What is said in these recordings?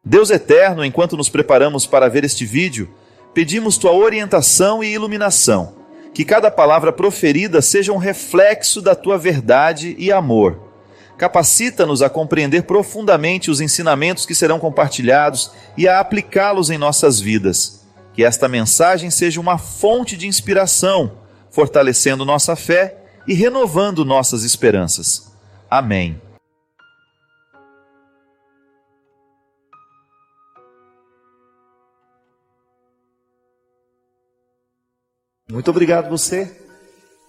Deus eterno, enquanto nos preparamos para ver este vídeo, pedimos tua orientação e iluminação, que cada palavra proferida seja um reflexo da tua verdade e amor. Capacita-nos a compreender profundamente os ensinamentos que serão compartilhados e a aplicá-los em nossas vidas. Que esta mensagem seja uma fonte de inspiração, fortalecendo nossa fé e renovando nossas esperanças. Amém. Muito obrigado você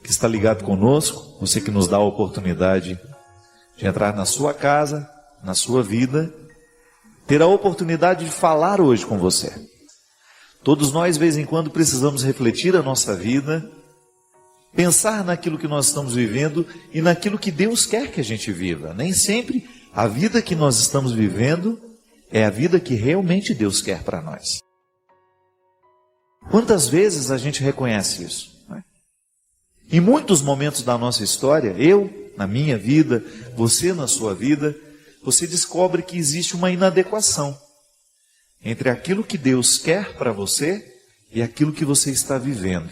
que está ligado conosco, você que nos dá a oportunidade de entrar na sua casa, na sua vida, ter a oportunidade de falar hoje com você. Todos nós, de vez em quando, precisamos refletir a nossa vida, pensar naquilo que nós estamos vivendo e naquilo que Deus quer que a gente viva. Nem sempre a vida que nós estamos vivendo é a vida que realmente Deus quer para nós. Quantas vezes a gente reconhece isso? Né? Em muitos momentos da nossa história, eu na minha vida, você na sua vida, você descobre que existe uma inadequação entre aquilo que Deus quer para você e aquilo que você está vivendo.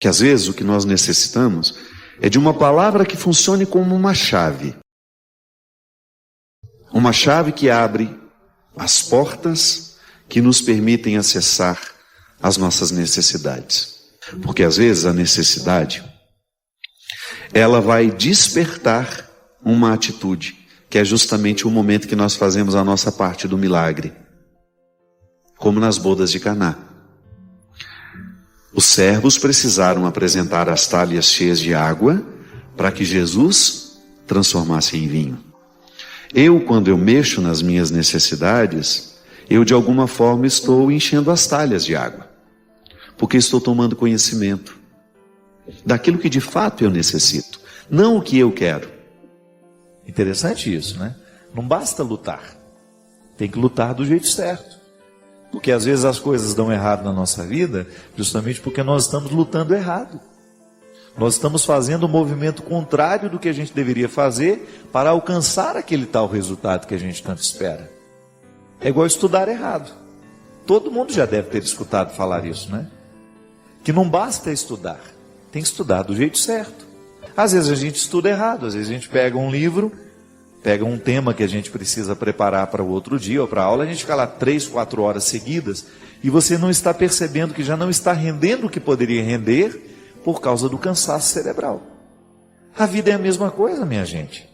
Que às vezes o que nós necessitamos é de uma palavra que funcione como uma chave. Uma chave que abre as portas que nos permitem acessar as nossas necessidades. Porque às vezes a necessidade, ela vai despertar uma atitude, que é justamente o momento que nós fazemos a nossa parte do milagre. Como nas bodas de Caná. Os servos precisaram apresentar as talhas cheias de água para que Jesus transformasse em vinho. Quando eu mexo nas minhas necessidades, eu de alguma forma estou enchendo as talhas de água, porque estou tomando conhecimento daquilo que de fato eu necessito, não o que eu quero. Interessante isso, né? Não basta lutar, tem que lutar do jeito certo, porque às vezes as coisas dão errado na nossa vida, justamente porque nós estamos lutando errado. Nós estamos fazendo um movimento contrário do que a gente deveria fazer para alcançar aquele tal resultado que a gente tanto espera. É igual estudar errado. Todo mundo já deve ter escutado falar isso, né? Que não basta estudar, tem que estudar do jeito certo. Às vezes a gente estuda errado, às vezes a gente pega um livro, pega um tema que a gente precisa preparar para o outro dia ou para a aula, a gente fica lá 3, 4 horas seguidas e você não está percebendo que já não está rendendo o que poderia render por causa do cansaço cerebral. A vida é a mesma coisa, minha gente.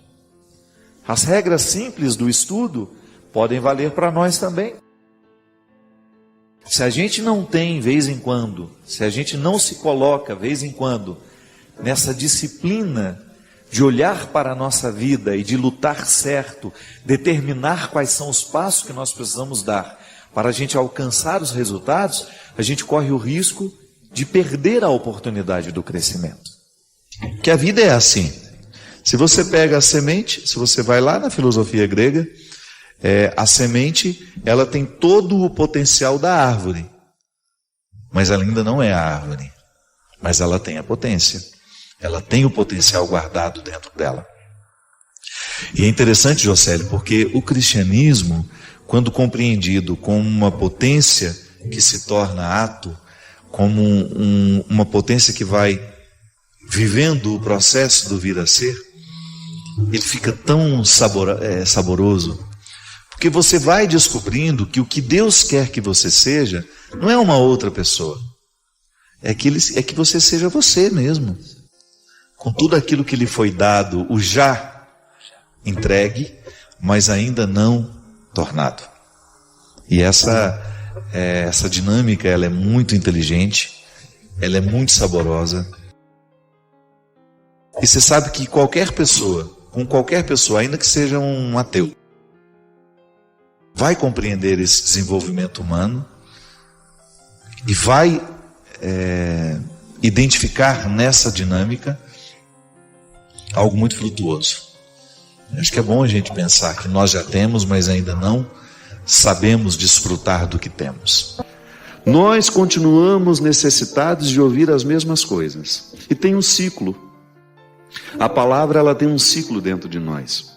As regras simples do estudo podem valer para nós também. Se a gente não tem, vez em quando, se a gente não se coloca, vez em quando, nessa disciplina de olhar para a nossa vida e de lutar certo, determinar quais são os passos que nós precisamos dar para a gente alcançar os resultados, a gente corre o risco de perder a oportunidade do crescimento. Que a vida é assim. Se você pega a semente, se você vai lá na filosofia grega, a semente, ela tem todo o potencial da árvore, mas ela ainda não é a árvore, mas ela tem a potência, ela tem o potencial guardado dentro dela. E é interessante, Jocélio, porque o cristianismo, quando compreendido como uma potência que se torna ato, como uma potência que vai vivendo o processo do vir a ser, ele fica tão saboroso, porque você vai descobrindo que o que Deus quer que você seja não é uma outra pessoa. É que você seja você mesmo. Com tudo aquilo que lhe foi dado, o já entregue, mas ainda não tornado. E essa dinâmica, ela é muito inteligente, ela é muito saborosa. E você sabe que com qualquer pessoa, ainda que seja um ateu, vai compreender esse desenvolvimento humano e vai identificar nessa dinâmica algo muito frutuoso. Acho que é bom a gente pensar que nós já temos, mas ainda não sabemos desfrutar do que temos. Nós continuamos necessitados de ouvir as mesmas coisas. E tem um ciclo. A palavra, ela tem um ciclo dentro de nós.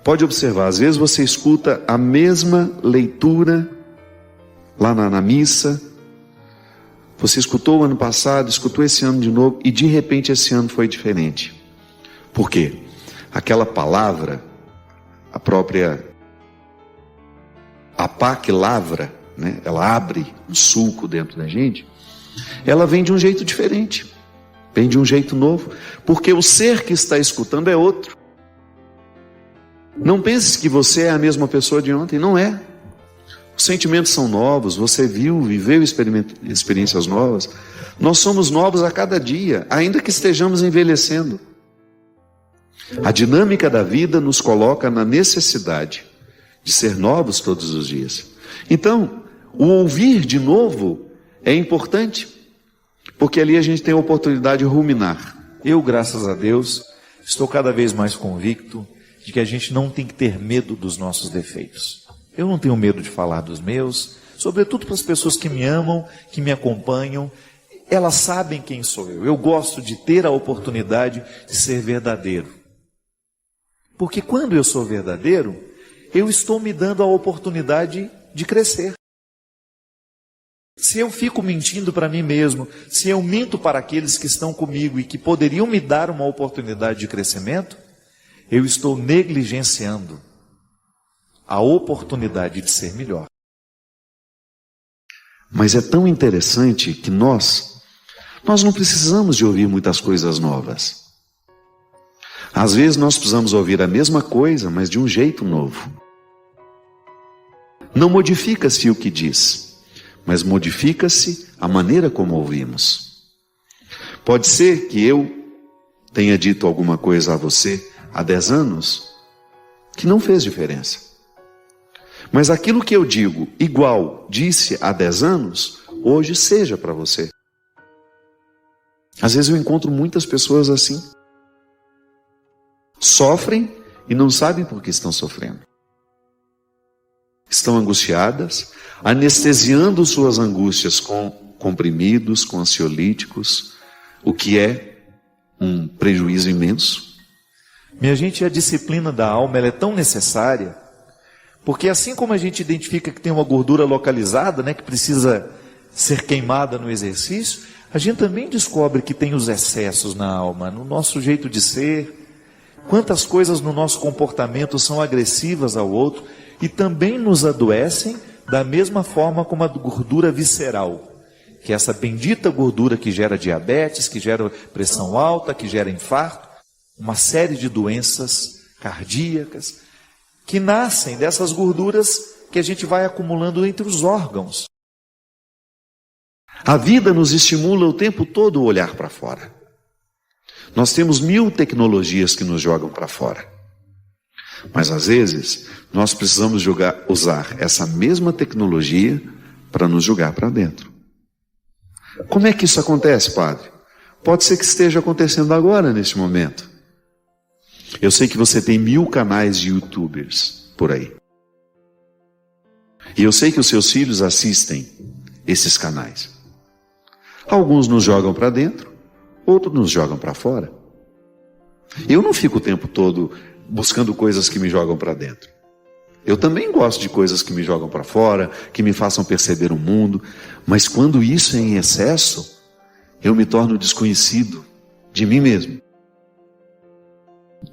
Pode observar, às vezes você escuta a mesma leitura lá na missa. Você escutou o ano passado, escutou esse ano de novo, e de repente esse ano foi diferente. Por quê? Aquela palavra, a pá que lavra, né? Ela abre um sulco dentro da gente, ela vem de um jeito diferente, vem de um jeito novo, porque o ser que está escutando é outro. Não pense que você é a mesma pessoa de ontem, não é. Os sentimentos são novos, você viveu experiências novas. Nós somos novos a cada dia, ainda que estejamos envelhecendo. A dinâmica da vida nos coloca na necessidade de ser novos todos os dias. Então, o ouvir de novo é importante, porque ali a gente tem a oportunidade de ruminar. Eu, graças a Deus, estou cada vez mais convicto de que a gente não tem que ter medo dos nossos defeitos. Eu não tenho medo de falar dos meus, sobretudo para as pessoas que me amam, que me acompanham. Elas sabem quem sou eu. Eu gosto de ter a oportunidade de ser verdadeiro. Porque quando eu sou verdadeiro, eu estou me dando a oportunidade de crescer. Se eu fico mentindo para mim mesmo, se eu minto para aqueles que estão comigo e que poderiam me dar uma oportunidade de crescimento, eu estou negligenciando a oportunidade de ser melhor. Mas é tão interessante que nós não precisamos de ouvir muitas coisas novas. Às vezes nós precisamos ouvir a mesma coisa, mas de um jeito novo. Não modifica-se o que diz, mas modifica-se a maneira como ouvimos. Pode ser que eu tenha dito alguma coisa a você há 10 anos que não fez diferença. Mas aquilo que eu digo igual disse há 10 anos, hoje seja para você. Às vezes eu encontro muitas pessoas assim. Sofrem e não sabem por que estão sofrendo. Estão angustiadas, anestesiando suas angústias com comprimidos, com ansiolíticos, o que é um prejuízo imenso. Minha gente, a disciplina da alma ela é tão necessária, porque assim como a gente identifica que tem uma gordura localizada, né, que precisa ser queimada no exercício, a gente também descobre que tem os excessos na alma, no nosso jeito de ser. Quantas coisas no nosso comportamento são agressivas ao outro e também nos adoecem da mesma forma como a gordura visceral, que é essa bendita gordura que gera diabetes, que gera pressão alta, que gera infarto, uma série de doenças cardíacas que nascem dessas gorduras que a gente vai acumulando entre os órgãos. A vida nos estimula o tempo todo a olhar para fora. Nós temos 1000 tecnologias que nos jogam para fora. Mas às vezes, nós precisamos usar essa mesma tecnologia para nos jogar para dentro. Como é que isso acontece, padre? Pode ser que esteja acontecendo agora, neste momento. Eu sei que você tem 1000 canais de YouTubers por aí. E eu sei que os seus filhos assistem esses canais. Alguns nos jogam para dentro, outros nos jogam para fora. Eu não fico o tempo todo buscando coisas que me jogam para dentro. Eu também gosto de coisas que me jogam para fora, que me façam perceber o mundo, mas quando isso é em excesso, eu me torno desconhecido de mim mesmo.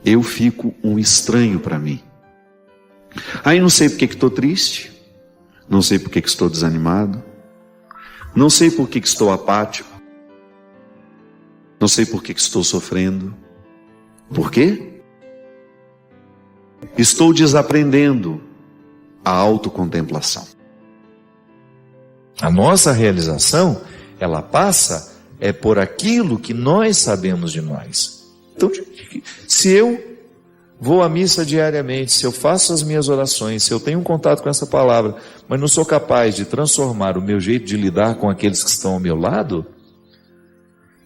Eu fico um estranho para mim. Aí não sei por que estou triste, não sei por que estou desanimado, não sei por que estou apático, não sei por que estou sofrendo. Por quê? Estou desaprendendo a autocontemplação. A nossa realização, ela passa por aquilo que nós sabemos de nós. Então, se eu vou à missa diariamente, se eu faço as minhas orações, se eu tenho um contato com essa palavra, mas não sou capaz de transformar o meu jeito de lidar com aqueles que estão ao meu lado,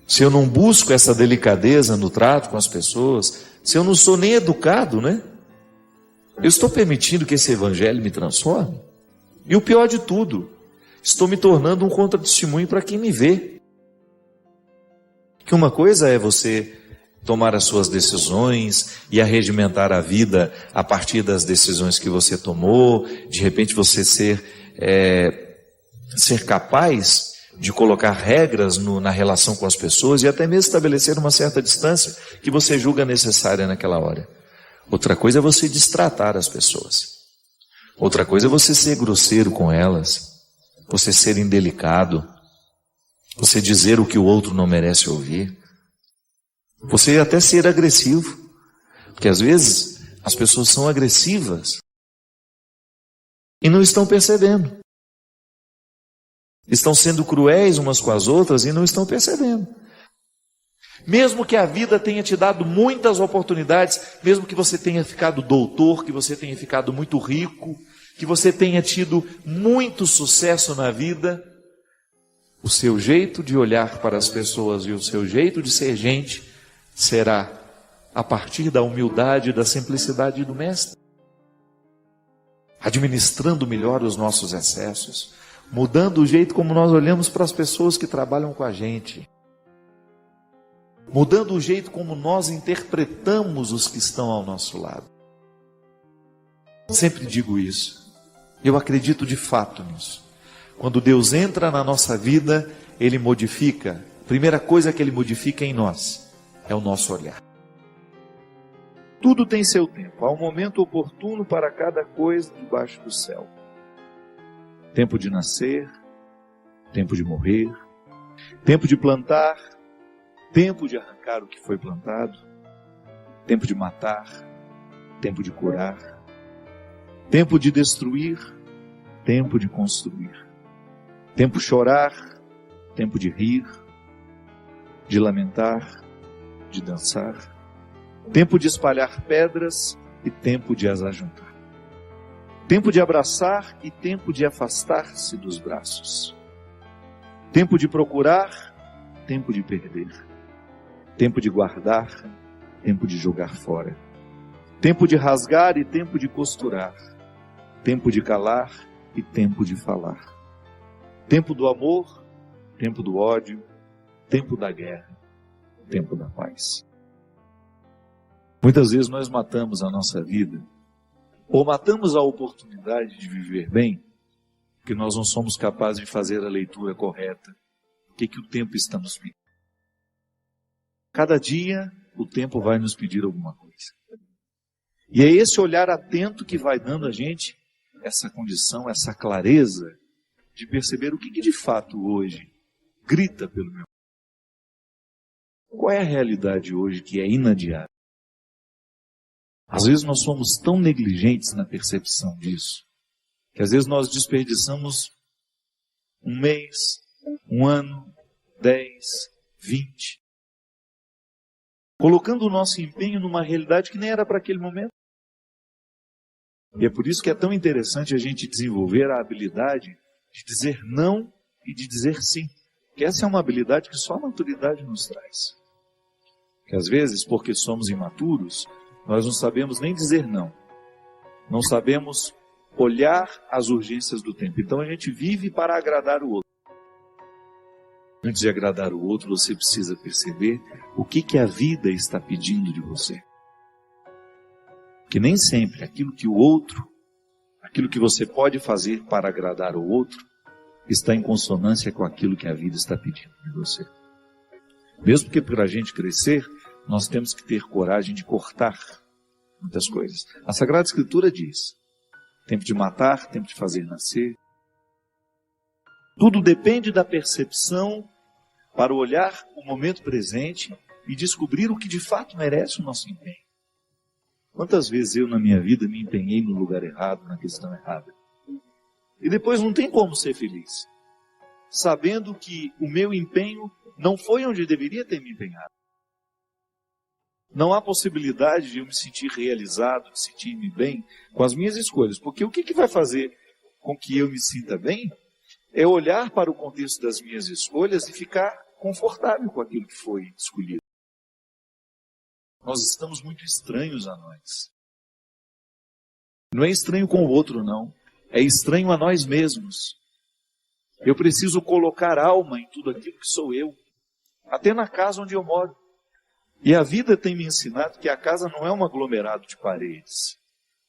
se eu não busco essa delicadeza no trato com as pessoas, se eu não sou nem educado, né? Eu estou permitindo que esse evangelho me transforme? E o pior de tudo, estou me tornando um contratestemunho para quem me vê. Que uma coisa é você tomar as suas decisões e arregimentar a vida a partir das decisões que você tomou, de repente você ser capaz de colocar regras na relação com as pessoas e até mesmo estabelecer uma certa distância que você julga necessária naquela hora. Outra coisa é você destratar as pessoas. Outra coisa é você ser grosseiro com elas, você ser indelicado, você dizer o que o outro não merece ouvir, você até ser agressivo, porque às vezes as pessoas são agressivas e não estão percebendo. Estão sendo cruéis umas com as outras e não estão percebendo. Mesmo que a vida tenha te dado muitas oportunidades, mesmo que você tenha ficado doutor, que você tenha ficado muito rico, que você tenha tido muito sucesso na vida, o seu jeito de olhar para as pessoas e o seu jeito de ser gente será a partir da humildade e da simplicidade do Mestre. Administrando melhor os nossos excessos, mudando o jeito como nós olhamos para as pessoas que trabalham com a gente, mudando o jeito como nós interpretamos os que estão ao nosso lado. Sempre digo isso, eu acredito de fato nisso. Quando Deus entra na nossa vida, Ele modifica, a primeira coisa que Ele modifica em nós é o nosso olhar. Tudo tem seu tempo, há um momento oportuno para cada coisa debaixo do céu. Tempo de nascer, tempo de morrer, tempo de plantar, tempo de arrancar o que foi plantado, tempo de matar, tempo de curar, tempo de destruir, tempo de construir, tempo de chorar, tempo de rir, de lamentar, de dançar, tempo de espalhar pedras e tempo de as ajuntar. Tempo de abraçar e tempo de afastar-se dos braços. Tempo de procurar, tempo de perder. Tempo de guardar, tempo de jogar fora. Tempo de rasgar e tempo de costurar. Tempo de calar e tempo de falar. Tempo do amor, tempo do ódio, tempo da guerra, tempo da paz. Muitas vezes nós matamos a nossa vida ou matamos a oportunidade de viver bem, porque nós não somos capazes de fazer a leitura correta. O que o tempo está nos pedindo? Cada dia o tempo vai nos pedir alguma coisa. E é esse olhar atento que vai dando a gente essa condição, essa clareza de perceber o que de fato hoje grita pelo meu. Qual é a realidade hoje que é inadiável? Às vezes nós somos tão negligentes na percepção disso, que às vezes nós desperdiçamos um mês, um ano, 10, 20, colocando o nosso empenho numa realidade que nem era para aquele momento. E é por isso que é tão interessante a gente desenvolver a habilidade de dizer não e de dizer sim. Que essa é uma habilidade que só a maturidade nos traz. Que às vezes, porque somos imaturos, nós não sabemos nem dizer não. Não sabemos olhar as urgências do tempo. Então a gente vive para agradar o outro. Antes de agradar o outro, você precisa perceber o que a vida está pedindo de você. Que nem sempre aquilo que o outro, aquilo que você pode fazer para agradar o outro, está em consonância com aquilo que a vida está pedindo de você. Mesmo que para a gente crescer, nós temos que ter coragem de cortar muitas coisas. A Sagrada Escritura diz, tempo de matar, tempo de fazer nascer. Tudo depende da percepção para olhar o momento presente e descobrir o que de fato merece o nosso empenho. Quantas vezes eu na minha vida me empenhei no lugar errado, na questão errada. E depois não tem como ser feliz, sabendo que o meu empenho não foi onde deveria ter me empenhado. Não há possibilidade de eu me sentir realizado, de sentir-me bem com as minhas escolhas. Porque o que vai fazer com que eu me sinta bem é olhar para o contexto das minhas escolhas e ficar confortável com aquilo que foi escolhido. Nós estamos muito estranhos a nós. Não é estranho com o outro, não. É estranho a nós mesmos. Eu preciso colocar alma em tudo aquilo que sou eu. Até na casa onde eu moro. E a vida tem me ensinado que a casa não é um aglomerado de paredes.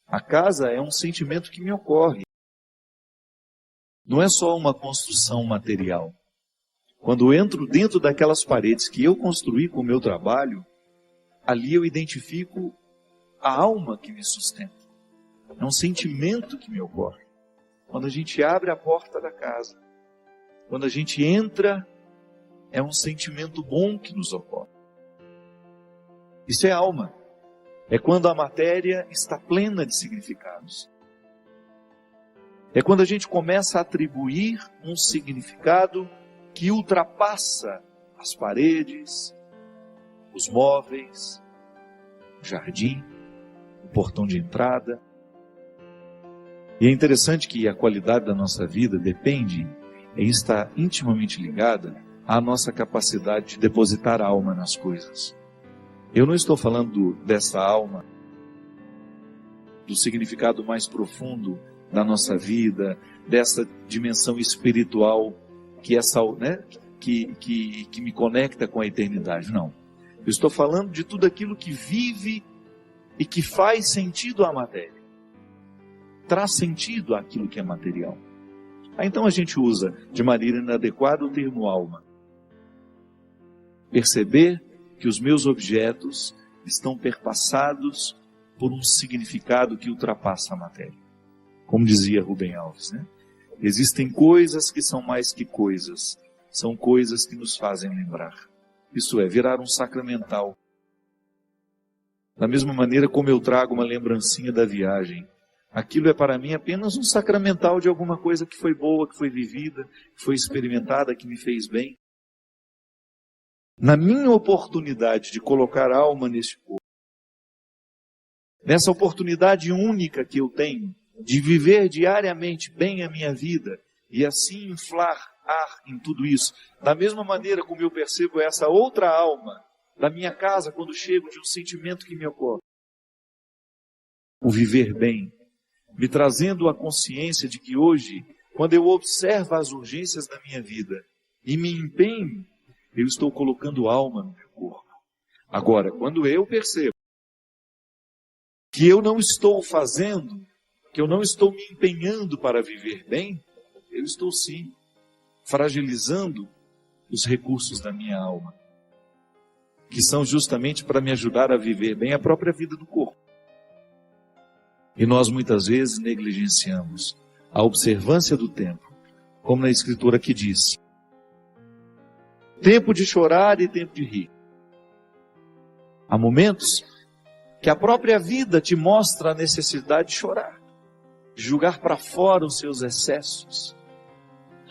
A casa é um sentimento que me ocorre. Não é só uma construção material. Quando eu entro dentro daquelas paredes que eu construí com o meu trabalho, ali eu identifico a alma que me sustenta. É um sentimento que me ocorre. Quando a gente abre a porta da casa, quando a gente entra, é um sentimento bom que nos ocorre. Isso é alma. É quando a matéria está plena de significados. É quando a gente começa a atribuir um significado que ultrapassa as paredes, os móveis, o jardim, o portão de entrada. E é interessante que a qualidade da nossa vida depende e está intimamente ligada à nossa capacidade de depositar a alma nas coisas. Eu não estou falando dessa alma, do significado mais profundo da nossa vida, dessa dimensão espiritual que me conecta com a eternidade. Não. Eu estou falando de tudo aquilo que vive e que faz sentido à matéria. Traz sentido àquilo que é material. Então a gente usa de maneira inadequada o termo alma. Perceber que os meus objetos estão perpassados por um significado que ultrapassa a matéria. Como dizia Rubem Alves, né? Existem coisas que são mais que coisas. São coisas que nos fazem lembrar. Isso é, virar um sacramental. Da mesma maneira como eu trago uma lembrancinha da viagem. Aquilo é para mim apenas um sacramental de alguma coisa que foi boa, que foi vivida, que foi experimentada, que me fez bem. Na minha oportunidade de colocar alma nesse corpo, nessa oportunidade única que eu tenho de viver diariamente bem a minha vida e assim inflar ar em tudo isso, da mesma maneira como eu percebo essa outra alma da minha casa quando chego de um sentimento que me ocorre. O viver bem, me trazendo a consciência de que hoje, quando eu observo as urgências da minha vida e me empenho, eu estou colocando alma no meu corpo. Agora, quando eu percebo que eu não estou fazendo, que eu não estou me empenhando para viver bem, eu estou sim fragilizando os recursos da minha alma, que são justamente para me ajudar a viver bem a própria vida do corpo. E nós muitas vezes negligenciamos a observância do tempo, como na Escritura que diz: tempo de chorar e tempo de rir. Há momentos que a própria vida te mostra a necessidade de chorar, de julgar para fora os seus excessos,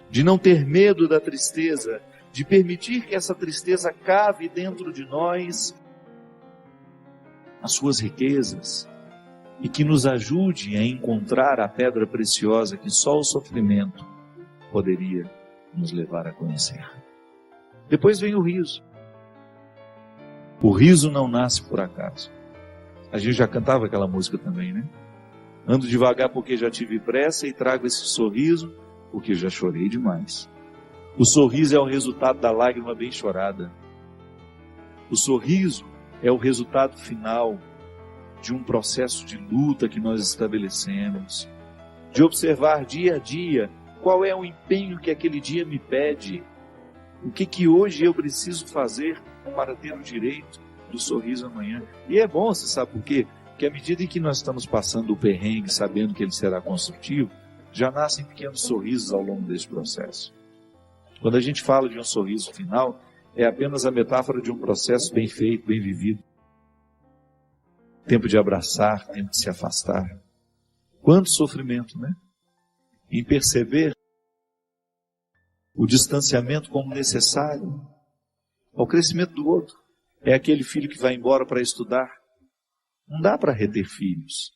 de não ter medo da tristeza, de permitir que essa tristeza cave dentro de nós as suas riquezas e que nos ajude a encontrar a pedra preciosa que só o sofrimento poderia nos levar a conhecer. Depois vem o riso. O riso não nasce por acaso. A gente já cantava aquela música também, né? Ando devagar porque já tive pressa e trago esse sorriso porque já chorei demais. O sorriso é o resultado da lágrima bem chorada. O sorriso é o resultado final de um processo de luta que nós estabelecemos, de observar dia a dia qual é o empenho que aquele dia me pede, o que hoje eu preciso fazer para ter o direito do sorriso amanhã. E é bom, você sabe por quê? Porque à medida em que nós estamos passando o perrengue, sabendo que ele será construtivo, já nascem pequenos sorrisos ao longo desse processo. Quando a gente fala de um sorriso final, é apenas a metáfora de um processo bem feito, bem vivido. Tempo de abraçar, tempo de se afastar. Quanto sofrimento, né? Em perceber o distanciamento como necessário ao crescimento do outro. É aquele filho que vai embora para estudar. Não dá para reter filhos.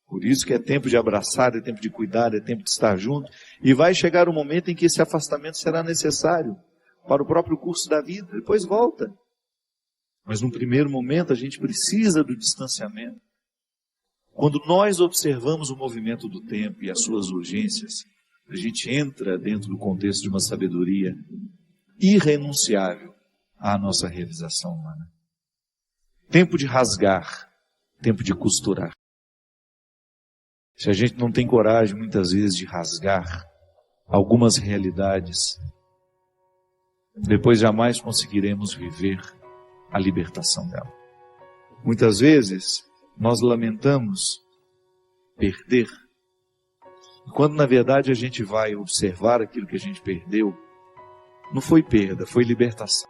Por isso que é tempo de abraçar, é tempo de cuidar, é tempo de estar junto. E vai chegar um momento em que esse afastamento será necessário para o próprio curso da vida. Depois volta. Mas num primeiro momento a gente precisa do distanciamento. Quando nós observamos o movimento do tempo e as suas urgências, a gente entra dentro do contexto de uma sabedoria irrenunciável à nossa realização humana. Tempo de rasgar, tempo de costurar. Se a gente não tem coragem, muitas vezes, de rasgar algumas realidades, depois jamais conseguiremos viver a libertação dela. Muitas vezes, nós lamentamos perder, quando na verdade a gente vai observar aquilo que a gente perdeu, não foi perda, foi libertação.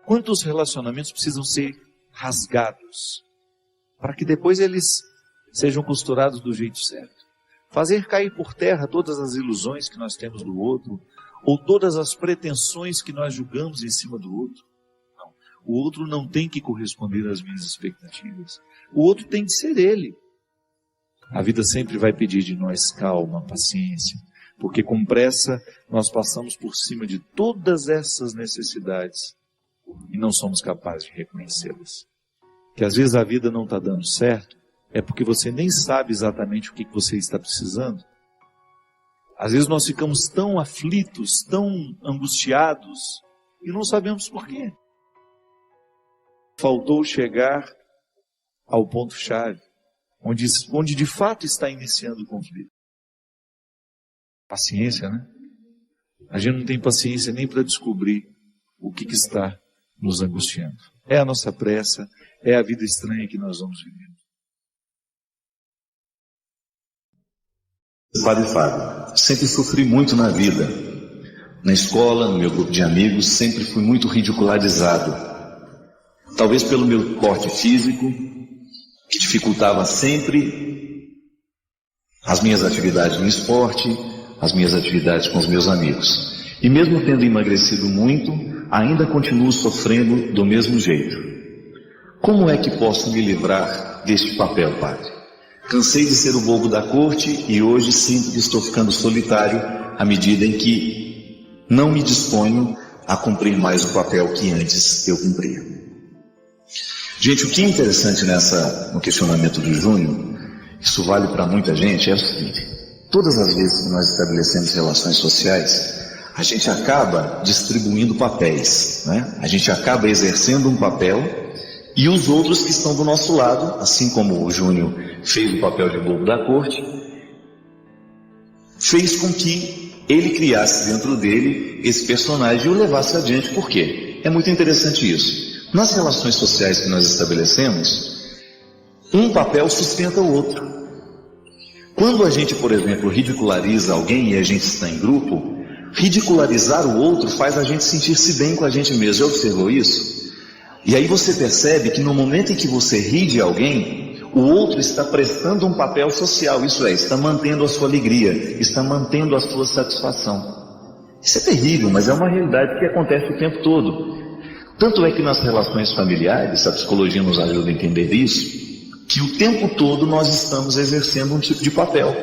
Quantos relacionamentos precisam ser rasgados para que depois eles sejam costurados do jeito certo? Fazer cair por terra todas as ilusões que nós temos do outro, ou todas as pretensões que nós julgamos em cima do outro. Não. O outro não tem que corresponder às minhas expectativas. O outro tem que ser ele. A vida sempre vai pedir de nós calma, paciência, porque com pressa nós passamos por cima de todas essas necessidades e não somos capazes de reconhecê-las. Que às vezes a vida não está dando certo, é porque você nem sabe exatamente o que você está precisando. Às vezes nós ficamos tão aflitos, tão angustiados, e não sabemos por quê. Faltou chegar ao ponto-chave, onde de fato está iniciando o conflito. Paciência, né? A gente não tem paciência nem para descobrir o que está nos angustiando. É a nossa pressa, é a vida estranha que nós vamos viver. Padre Fábio, sempre sofri muito na vida. Na escola, no meu grupo de amigos, sempre fui muito ridicularizado. Talvez pelo meu porte físico, que dificultava sempre as minhas atividades no esporte, as minhas atividades com os meus amigos. E mesmo tendo emagrecido muito, ainda continuo sofrendo do mesmo jeito. Como é que posso me livrar deste papel, padre? Cansei de ser o bobo da corte e hoje sinto que estou ficando solitário à medida em que não me disponho a cumprir mais o papel que antes eu cumpria. Gente, o que é interessante no questionamento do Júnior, isso vale para muita gente, é o seguinte: todas as vezes que nós estabelecemos relações sociais, a gente acaba distribuindo papéis, né? A gente acaba exercendo um papel e os outros que estão do nosso lado, assim como o Júnior fez o papel de bobo da corte, fez com que ele criasse dentro dele esse personagem e o levasse adiante. Por quê? É muito interessante isso. Nas relações sociais que nós estabelecemos, um papel sustenta o outro. Quando a gente, por exemplo, ridiculariza alguém e a gente está em grupo, ridicularizar o outro faz a gente sentir-se bem com a gente mesmo. Já observou isso? E aí você percebe que no momento em que você ri de alguém, o outro está prestando um papel social, isso é, está mantendo a sua alegria, está mantendo a sua satisfação. Isso é terrível, mas é uma realidade que acontece o tempo todo. Tanto é que nas relações familiares, a psicologia nos ajuda a entender isso, que o tempo todo nós estamos exercendo um tipo de papel.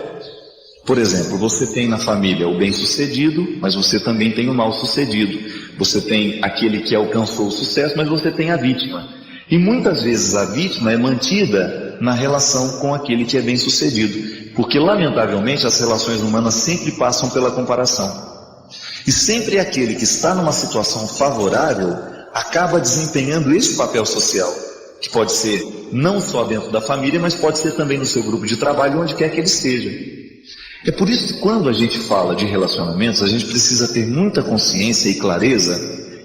Por exemplo, você tem na família o bem-sucedido, mas você também tem o mal-sucedido. Você tem aquele que alcançou o sucesso, mas você tem a vítima. E muitas vezes a vítima é mantida na relação com aquele que é bem-sucedido. Porque, lamentavelmente, as relações humanas sempre passam pela comparação. E sempre aquele que está numa situação favorável acaba desempenhando esse papel social, que pode ser não só dentro da família, mas pode ser também no seu grupo de trabalho, onde quer que ele esteja. É por isso que quando a gente fala de relacionamentos, a gente precisa ter muita consciência e clareza,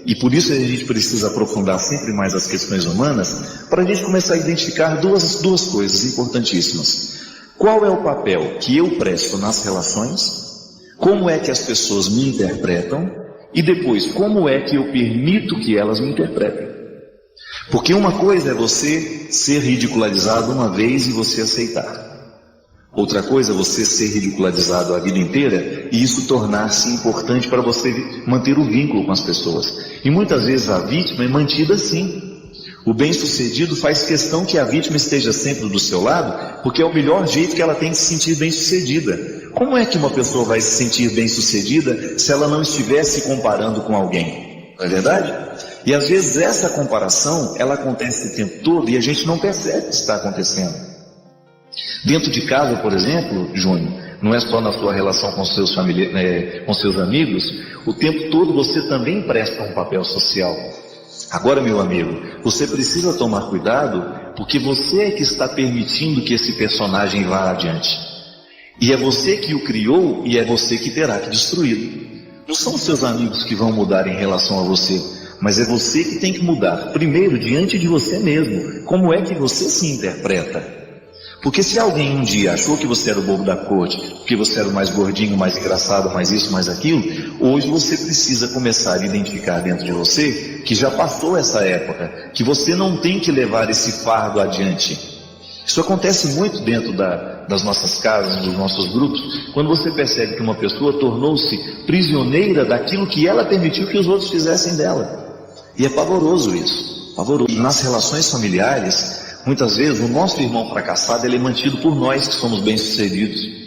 e por isso a gente precisa aprofundar sempre mais as questões humanas, para a gente começar a identificar duas coisas importantíssimas. Qual é o papel que eu presto nas relações? Como é que as pessoas me interpretam? E depois, como é que eu permito que elas me interpretem? Porque uma coisa é você ser ridicularizado uma vez e você aceitar. Outra coisa é você ser ridicularizado a vida inteira e isso tornar-se importante para você manter o vínculo com as pessoas. E muitas vezes a vítima é mantida assim. O bem-sucedido faz questão que a vítima esteja sempre do seu lado, porque é o melhor jeito que ela tem de se sentir bem-sucedida. Como é que uma pessoa vai se sentir bem-sucedida se ela não estiver se comparando com alguém? Não é verdade? E às vezes essa comparação, ela acontece o tempo todo e a gente não percebe que está acontecendo. Dentro de casa, por exemplo, Júnior, não é só na sua relação com seus familiares, com seus amigos, o tempo todo você também presta um papel social. Agora, meu amigo, você precisa tomar cuidado, porque você é que está permitindo que esse personagem vá adiante. E é você que o criou e é você que terá que destruí-lo. Não são os seus amigos que vão mudar em relação a você, mas é você que tem que mudar, primeiro, diante de você mesmo. Como é que você se interpreta? Porque se alguém um dia achou que você era o bobo da corte, que você era o mais gordinho, mais engraçado, mais isso, mais aquilo, hoje você precisa começar a identificar dentro de você que já passou essa época, que você não tem que levar esse fardo adiante. Isso acontece muito dentro das nossas casas, dos nossos grupos, quando você percebe que uma pessoa tornou-se prisioneira daquilo que ela permitiu que os outros fizessem dela. E é pavoroso isso, pavoroso. E nas relações familiares, muitas vezes o nosso irmão fracassado ele é mantido por nós que somos bem-sucedidos.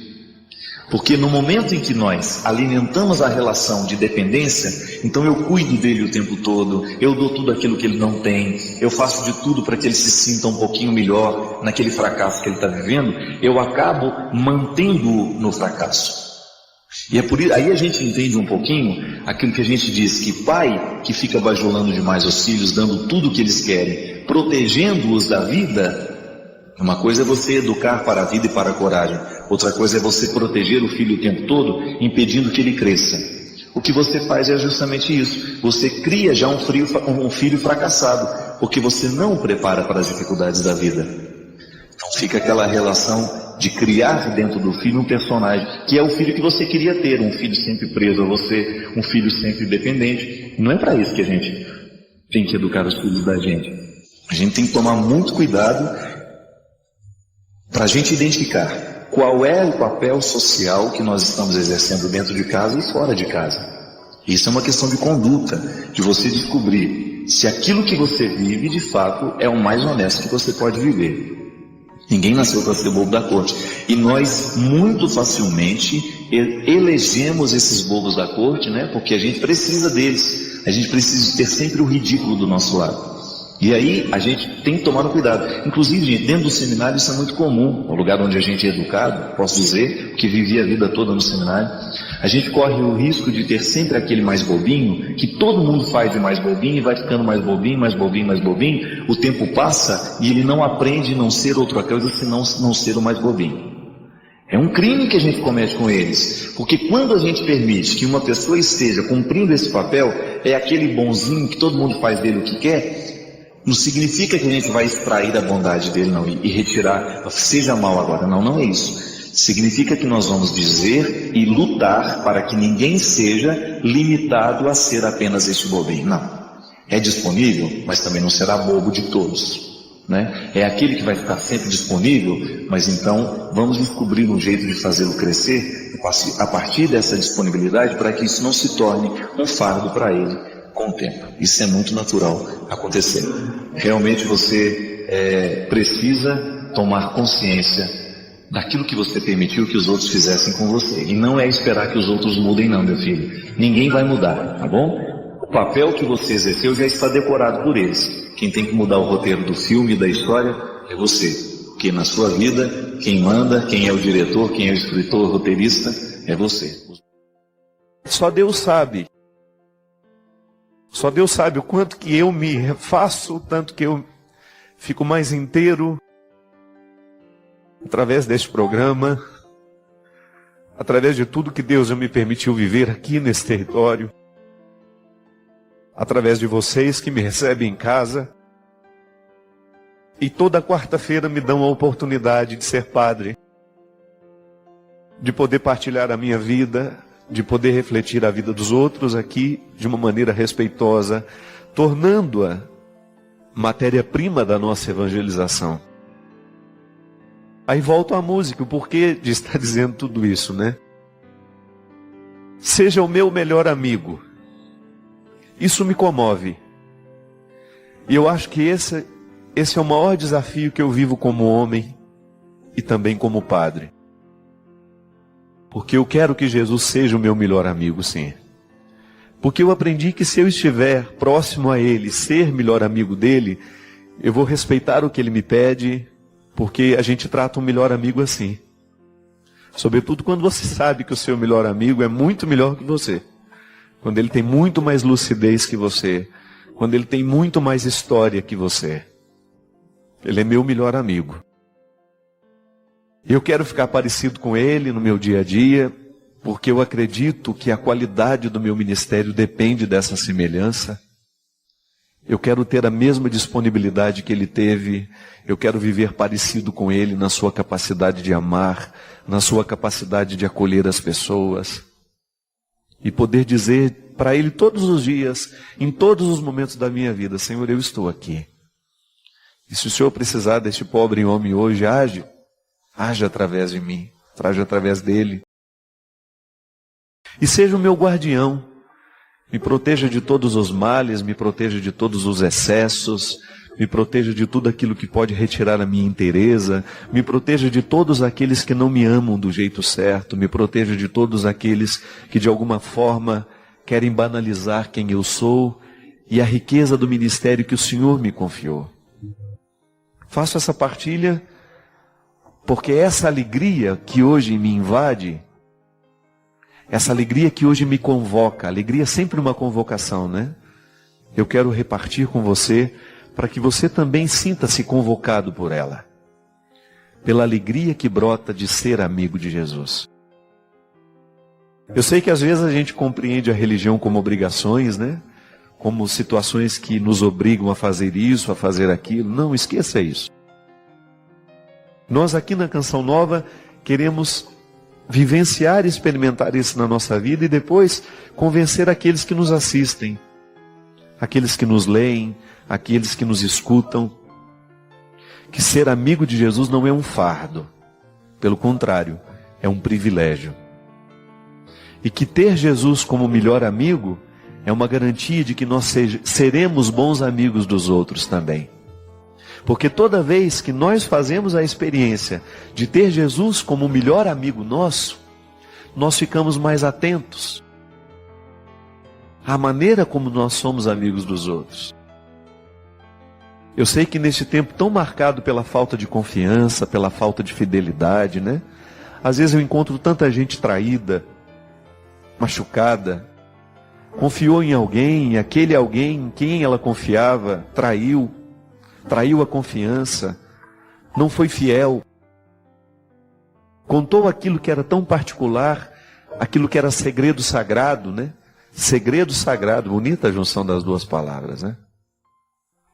Porque no momento em que nós alimentamos a relação de dependência, então eu cuido dele o tempo todo, eu dou tudo aquilo que ele não tem, eu faço de tudo para que ele se sinta um pouquinho melhor naquele fracasso que ele está vivendo, eu acabo mantendo-o no fracasso. E é por isso, aí a gente entende um pouquinho aquilo que a gente diz, que pai que fica bajulando demais os filhos, dando tudo o que eles querem, protegendo-os da vida. Uma coisa é você educar para a vida e para a coragem, outra coisa é você proteger o filho o tempo todo, impedindo que ele cresça. O que você faz é justamente isso, você cria já um filho fracassado, porque você não o prepara para as dificuldades da vida. Então fica aquela relação de criar dentro do filho um personagem, que é o filho que você queria ter, um filho sempre preso a você, um filho sempre dependente. Não é para isso que a gente tem que educar os filhos da gente. A gente tem que tomar muito cuidado para a gente identificar qual é o papel social que nós estamos exercendo dentro de casa e fora de casa. Isso é uma questão de conduta, de você descobrir se aquilo que você vive de fato é o mais honesto que você pode viver. Ninguém nasceu para ser bobo da corte. E nós muito facilmente elegemos esses bobos da corte, né? Porque a gente precisa deles. A gente precisa ter sempre o ridículo do nosso lado. E aí a gente tem que tomar um cuidado. Inclusive, gente, dentro do seminário isso é muito comum. O lugar onde a gente é educado, posso dizer, que vivi a vida toda no seminário. A gente corre o risco de ter sempre aquele mais bobinho, que todo mundo faz de mais bobinho, e vai ficando mais bobinho, mais bobinho, mais bobinho. O tempo passa e ele não aprende a não ser outra coisa senão não ser o mais bobinho. É um crime que a gente comete com eles, porque quando a gente permite que uma pessoa esteja cumprindo esse papel, é aquele bonzinho que todo mundo faz dele o que quer, não significa que a gente vai extrair a bondade dele não, e retirar, seja mal agora, não é isso. Significa que nós vamos dizer e lutar para que ninguém seja limitado a ser apenas este bobinho. Não. É disponível, mas também não será bobo de todos, né? É aquele que vai ficar sempre disponível, mas então vamos descobrir um jeito de fazê-lo crescer a partir dessa disponibilidade para que isso não se torne um fardo para ele com o tempo. Isso é muito natural acontecer. Realmente você precisa tomar consciência daquilo que você permitiu que os outros fizessem com você. E não é esperar que os outros mudem não, meu filho. Ninguém vai mudar, tá bom? O papel que você exerceu já está decorado por eles. Quem tem que mudar o roteiro do filme, da história, é você. Porque na sua vida, quem manda, quem é o diretor, quem é o escritor, o roteirista, é você. Só Deus sabe. Só Deus sabe o quanto que eu me refaço, o tanto que eu fico mais inteiro através deste programa, através de tudo que Deus já me permitiu viver aqui nesse território, através de vocês que me recebem em casa, e toda quarta-feira me dão a oportunidade de ser padre, de poder partilhar a minha vida, de poder refletir a vida dos outros aqui de uma maneira respeitosa, tornando-a matéria-prima da nossa evangelização. Aí volto à música, o porquê de estar dizendo tudo isso, né? Seja o meu melhor amigo. Isso me comove. E eu acho que esse é o maior desafio que eu vivo como homem e também como padre. Porque eu quero que Jesus seja o meu melhor amigo, sim. Porque eu aprendi que se eu estiver próximo a Ele, ser melhor amigo dele, eu vou respeitar o que Ele me pede, porque a gente trata um melhor amigo assim. Sobretudo quando você sabe que o seu melhor amigo é muito melhor que você. Quando ele tem muito mais lucidez que você. quando ele tem muito mais história que você. Ele é meu melhor amigo. Eu quero ficar parecido com ele no meu dia a dia, porque eu acredito que a qualidade do meu ministério depende dessa semelhança. Eu quero ter a mesma disponibilidade que ele teve. Eu quero viver parecido com ele na sua capacidade de amar, na sua capacidade de acolher as pessoas. E poder dizer para ele todos os dias, em todos os momentos da minha vida: Senhor, eu estou aqui. E se o Senhor precisar deste pobre homem hoje, age através de mim, age através dele. E seja o meu guardião, me proteja de todos os males, me proteja de todos os excessos, me proteja de tudo aquilo que pode retirar a minha inteireza, me proteja de todos aqueles que não me amam do jeito certo, me proteja de todos aqueles que de alguma forma querem banalizar quem eu sou e a riqueza do ministério que o Senhor me confiou. Faço essa partilha porque essa alegria que hoje me invade, essa alegria que hoje me convoca, alegria é sempre uma convocação, né? Eu quero repartir com você para que você também sinta-se convocado por ela, pela alegria que brota de ser amigo de Jesus. Eu sei que às vezes a gente compreende a religião como obrigações, né? Como situações que nos obrigam a fazer isso, a fazer aquilo. Não, esqueça isso. Nós aqui na Canção Nova queremos vivenciar e experimentar isso na nossa vida e depois convencer aqueles que nos assistem, aqueles que nos leem, aqueles que nos escutam, que ser amigo de Jesus não é um fardo, pelo contrário, é um privilégio. E que ter Jesus como melhor amigo é uma garantia de que nós seremos bons amigos dos outros também. Porque toda vez que nós fazemos a experiência de ter Jesus como o melhor amigo nosso, nós ficamos mais atentos à maneira como nós somos amigos dos outros. Eu sei que neste tempo tão marcado pela falta de confiança, pela falta de fidelidade, né? Às vezes eu encontro tanta gente traída, machucada, confiou em alguém, e aquele alguém em quem ela confiava traiu a confiança, não foi fiel, contou aquilo que era tão particular, aquilo que era segredo sagrado, né? Segredo sagrado, bonita a junção das duas palavras, né?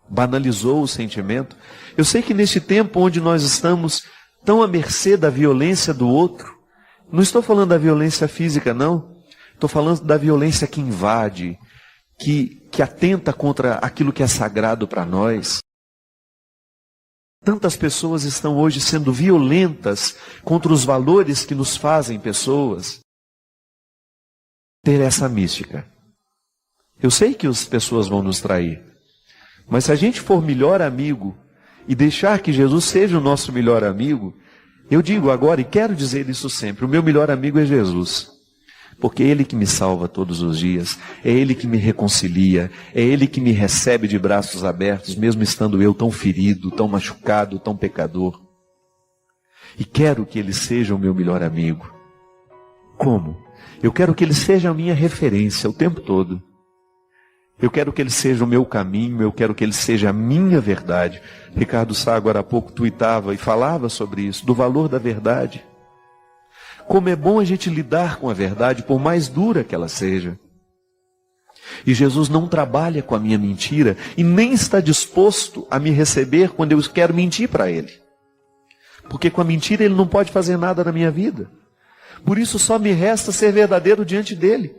Banalizou o sentimento. Eu sei que neste tempo onde nós estamos tão à mercê da violência do outro, não estou falando da violência física, não. Estou falando da violência que invade, que atenta contra aquilo que é sagrado para nós. Tantas pessoas estão hoje sendo violentas contra os valores que nos fazem pessoas. Ter essa mística. Eu sei que as pessoas vão nos trair, mas se a gente for melhor amigo e deixar que Jesus seja o nosso melhor amigo, eu digo agora e quero dizer isso sempre, o meu melhor amigo é Jesus. Porque é Ele que me salva todos os dias, é Ele que me reconcilia, é Ele que me recebe de braços abertos, mesmo estando eu tão ferido, tão machucado, tão pecador. E quero que Ele seja o meu melhor amigo. Como? Eu quero que Ele seja a minha referência o tempo todo. Eu quero que Ele seja o meu caminho, eu quero que Ele seja a minha verdade. Ricardo Sá agora há pouco tuitava e falava sobre isso, do valor da verdade. Como é bom a gente lidar com a verdade, por mais dura que ela seja. E Jesus não trabalha com a minha mentira e nem está disposto a me receber quando eu quero mentir para Ele. Porque com a mentira Ele não pode fazer nada na minha vida. Por isso só me resta ser verdadeiro diante dEle.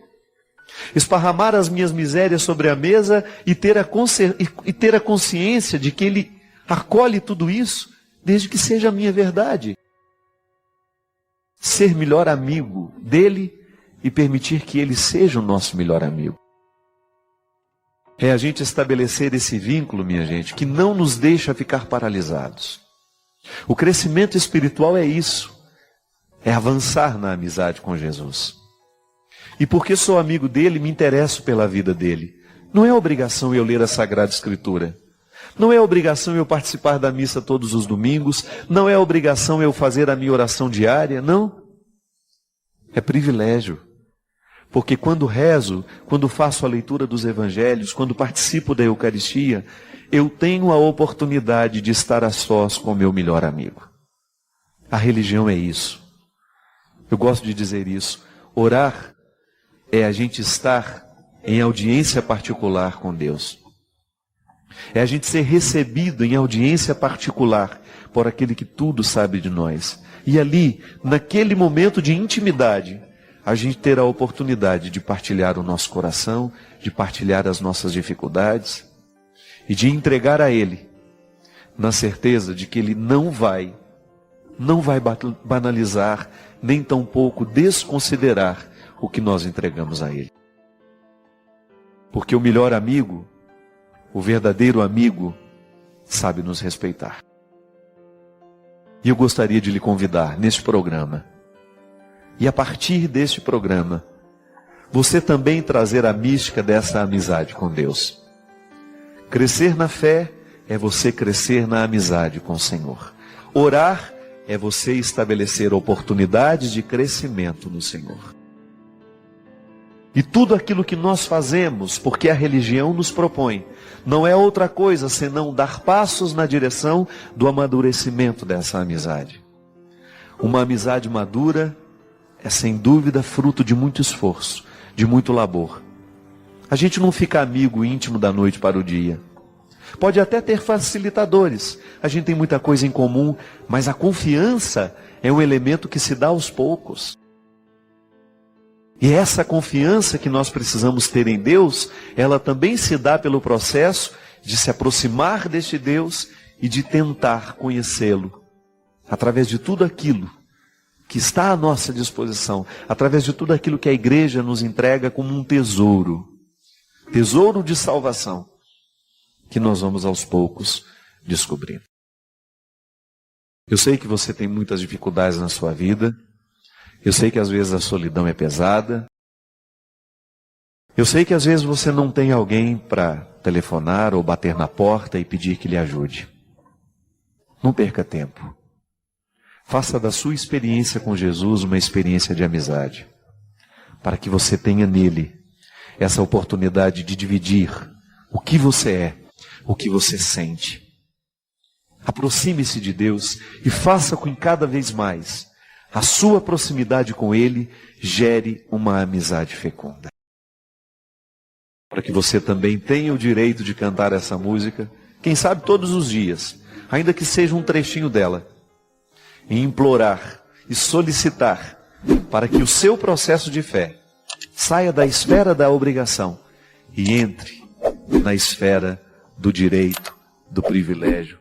Esparramar as minhas misérias sobre a mesa e ter a consciência de que Ele acolhe tudo isso, desde que seja a minha verdade. Ser melhor amigo dele e permitir que ele seja o nosso melhor amigo. É a gente estabelecer esse vínculo, minha gente, que não nos deixa ficar paralisados. O crescimento espiritual é isso, é avançar na amizade com Jesus. E porque sou amigo dele, me interesso pela vida dele. Não é obrigação eu ler a Sagrada Escritura. Não é obrigação eu participar da missa todos os domingos. Não é obrigação eu fazer a minha oração diária. Não. É privilégio. Porque quando rezo, quando faço a leitura dos evangelhos, quando participo da Eucaristia, eu tenho a oportunidade de estar a sós com o meu melhor amigo. A religião é isso. Eu gosto de dizer isso. Orar é a gente estar em audiência particular com Deus. É a gente ser recebido em audiência particular por aquele que tudo sabe de nós. E ali, naquele momento de intimidade, a gente ter a oportunidade de partilhar o nosso coração, de partilhar as nossas dificuldades e de entregar a Ele, na certeza de que Ele não vai banalizar, nem tampouco desconsiderar o que nós entregamos a Ele. Porque o melhor amigo, o verdadeiro amigo, sabe nos respeitar. E eu gostaria de lhe convidar neste programa, e a partir deste programa, você também trazer a mística dessa amizade com Deus. Crescer na fé é você crescer na amizade com o Senhor. Orar é você estabelecer oportunidades de crescimento no Senhor. E tudo aquilo que nós fazemos, porque a religião nos propõe, não é outra coisa senão dar passos na direção do amadurecimento dessa amizade. Uma amizade madura é sem dúvida fruto de muito esforço, de muito labor. A gente não fica amigo íntimo da noite para o dia. Pode até ter facilitadores, a gente tem muita coisa em comum, mas a confiança é um elemento que se dá aos poucos. E essa confiança que nós precisamos ter em Deus, ela também se dá pelo processo de se aproximar deste Deus e de tentar conhecê-lo, através de tudo aquilo que está à nossa disposição, através de tudo aquilo que a igreja nos entrega como um tesouro de salvação, que nós vamos aos poucos descobrindo. Eu sei que você tem muitas dificuldades na sua vida, eu sei que às vezes a solidão é pesada, eu sei que às vezes você não tem alguém para telefonar ou bater na porta e pedir que lhe ajude. Não perca tempo. Faça da sua experiência com Jesus uma experiência de amizade, para que você tenha nele essa oportunidade de dividir o que você é, o que você sente. Aproxime-se de Deus e faça com que cada vez mais a sua proximidade com Ele gere uma amizade fecunda. Para que você também tenha o direito de cantar essa música, quem sabe todos os dias, ainda que seja um trechinho dela, e implorar e solicitar para que o seu processo de fé saia da esfera da obrigação e entre na esfera do direito, do privilégio